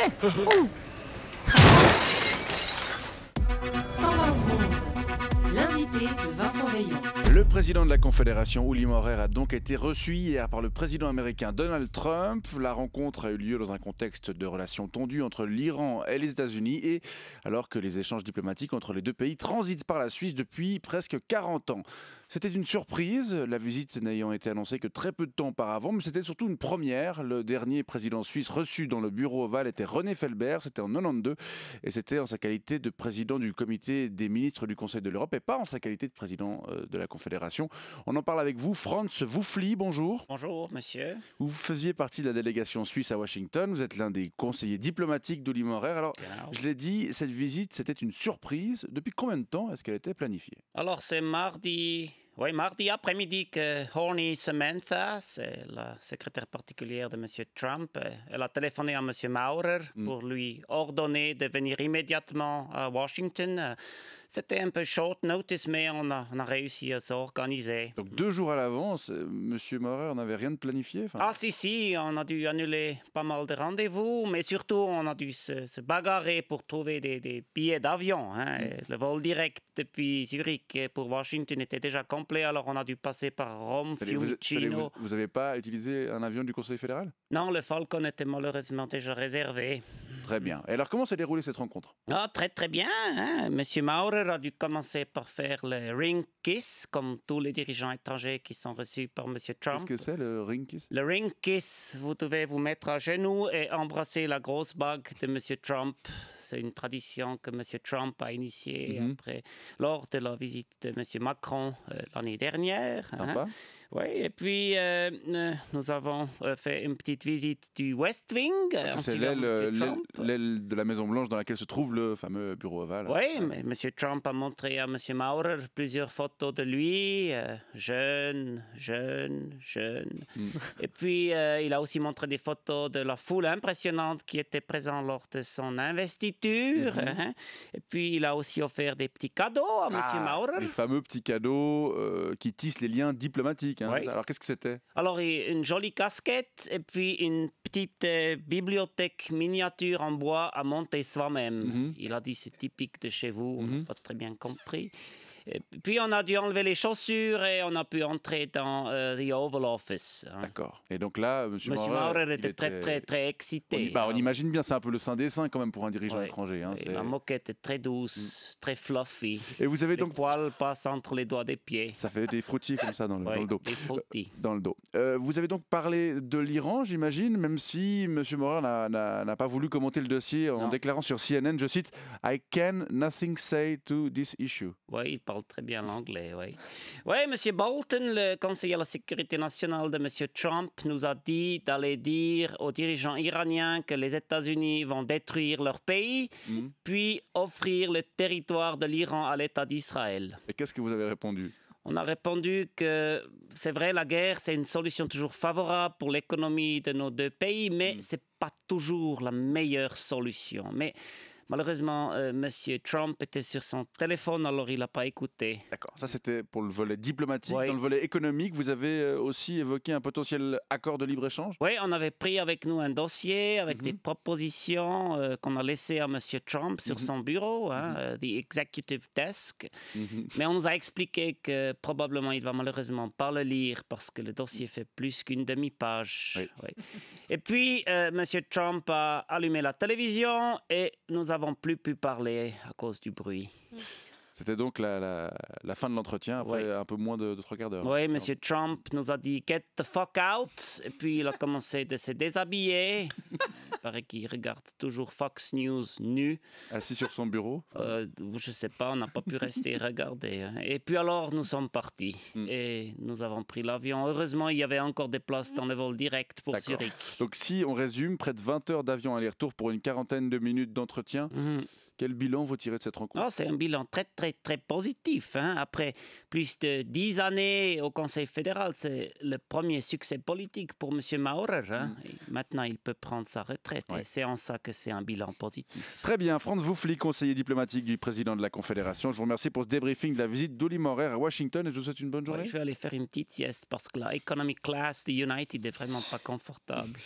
Ouh. 120 secondes. L'invité de Vincent Rayon. Le président de la Confédération, Uli Maurer, a donc été reçu hier par le président américain Donald Trump. La rencontre a eu lieu dans un contexte de relations tendues entre l'Iran et les États-Unis et alors que les échanges diplomatiques entre les deux pays transitent par la Suisse depuis presque 40 ans. C'était une surprise, la visite n'ayant été annoncée que très peu de temps auparavant, mais c'était surtout une première. Le dernier président suisse reçu dans le bureau ovale était René Felbert, c'était en 92, et c'était en sa qualité de président du comité des ministres du Conseil de l'Europe et pas en sa qualité de président de la Confédération. On en parle avec vous, Franz Wuffli, bonjour. Bonjour, monsieur. Vous faisiez partie de la délégation suisse à Washington, vous êtes l'un des conseillers diplomatiques d'Uli Maurer. Alors, je l'ai dit, cette visite, c'était une surprise. Depuis combien de temps est-ce qu'elle était planifiée? Alors, c'est mardi après-midi que Horny Samantha, c'est la secrétaire particulière de monsieur Trump, elle a téléphoné à monsieur Maurer pour lui ordonner de venir immédiatement à Washington. C'était un peu short notice, mais on a réussi à s'organiser. Donc 2 jours à l'avance, monsieur Maurer n'avait rien de planifié? Ah si, on a dû annuler pas mal de rendez-vous, mais surtout on a dû se bagarrer pour trouver des billets d'avion. Le vol direct depuis Zurich pour Washington était déjà complet, alors on a dû passer par Rome, Fiumicino. Vous n'avez pas utilisé un avion du Conseil fédéral? Non, le Falcon était malheureusement déjà réservé. Très bien. Et alors comment s'est déroulée cette rencontre? Ah, très bien. Monsieur Maurer a dû commencer par faire le ring kiss, comme tous les dirigeants étrangers qui sont reçus par monsieur Trump. Qu'est-ce que c'est le ring kiss? Le ring kiss, vous devez vous mettre à genoux et embrasser la grosse bague de monsieur Trump. C'est une tradition que monsieur Trump a initiée lors de la visite de monsieur Macron l'année dernière. Sympa. Oui, et puis nous avons fait une petite visite du West Wing. C'est l'aile de la Maison-Blanche dans laquelle se trouve le fameux bureau ovale. Oui, mais M. Trump a montré à M. Maurer plusieurs photos de lui, jeune. Et puis, il a aussi montré des photos de la foule impressionnante qui était présente lors de son investiture. Et puis, il a aussi offert des petits cadeaux à M. Maurer. Les fameux petits cadeaux qui tissent les liens diplomatiques. Oui. Alors, qu'est-ce que c'était? Alors, une jolie casquette et puis une petite bibliothèque miniature en bois à monter soi-même. Il a dit c'est typique de chez vous, on n'a pas très bien compris. Et puis on a dû enlever les chaussures et on a pu entrer dans the Oval Office. D'accord. Et donc là, M. Maurer était très excité. On imagine bien, c'est un peu le saint des saints quand même pour un dirigeant étranger. La moquette est très douce, très fluffy. Et vous avez les poils passent entre les doigts des pieds. Ça fait des frottis comme ça dans le dos. Des frottis. Dans le dos. Vous avez donc parlé de l'Iran, j'imagine, même si M. Maurer n'a pas voulu commenter le dossier en déclarant sur CNN, je cite, I can nothing say to this issue. Oui, il parle très bien l'anglais, oui. Oui, M. Bolton, le conseiller à la sécurité nationale de M. Trump, nous a dit d'aller dire aux dirigeants iraniens que les États-Unis vont détruire leur pays, puis offrir le territoire de l'Iran à l'État d'Israël. Et qu'est-ce que vous avez répondu? On a répondu que c'est vrai, la guerre, c'est une solution toujours favorable pour l'économie de nos deux pays, mais c'est pas toujours la meilleure solution. Mais malheureusement, M. Trump était sur son téléphone, alors il n'a pas écouté. D'accord, ça c'était pour le volet diplomatique. Oui. Dans le volet économique, vous avez aussi évoqué un potentiel accord de libre-échange? Oui, on avait pris avec nous un dossier avec des propositions qu'on a laissées à M. Trump sur son bureau, the Executive Desk. Mais on nous a expliqué que probablement il ne va malheureusement pas le lire parce que le dossier fait plus qu'une demi-page. Oui. Et puis, M. Trump a allumé la télévision et nous avons plus pu parler à cause du bruit. C'était donc la fin de l'entretien, après un peu moins de 3 quarts d'heure. Oui, M. Trump nous a dit « Get the fuck out » et puis il a commencé de se déshabiller. Il paraît qu'il regarde toujours Fox News nu. Assis sur son bureau? Je ne sais pas, on n'a pas pu rester regarder. Et puis alors, nous sommes partis et nous avons pris l'avion. Heureusement, il y avait encore des places dans le vol direct pour Zurich. Donc si on résume, près de 20 heures d'avion aller-retour pour une quarantaine de minutes d'entretien. Quel bilan vous tirez de cette rencontre? C'est un bilan très positif. Après plus de 10 années au Conseil fédéral, c'est le premier succès politique pour M. Maurer. Maintenant, il peut prendre sa retraite. Et c'est en ça que c'est un bilan positif. Très bien. Franz Wuffli, conseiller diplomatique du président de la Confédération. Je vous remercie pour ce débriefing de la visite d'Uli Maurer à Washington et je vous souhaite une bonne journée. Je vais aller faire une petite sieste parce que la economic class de United est vraiment pas confortable.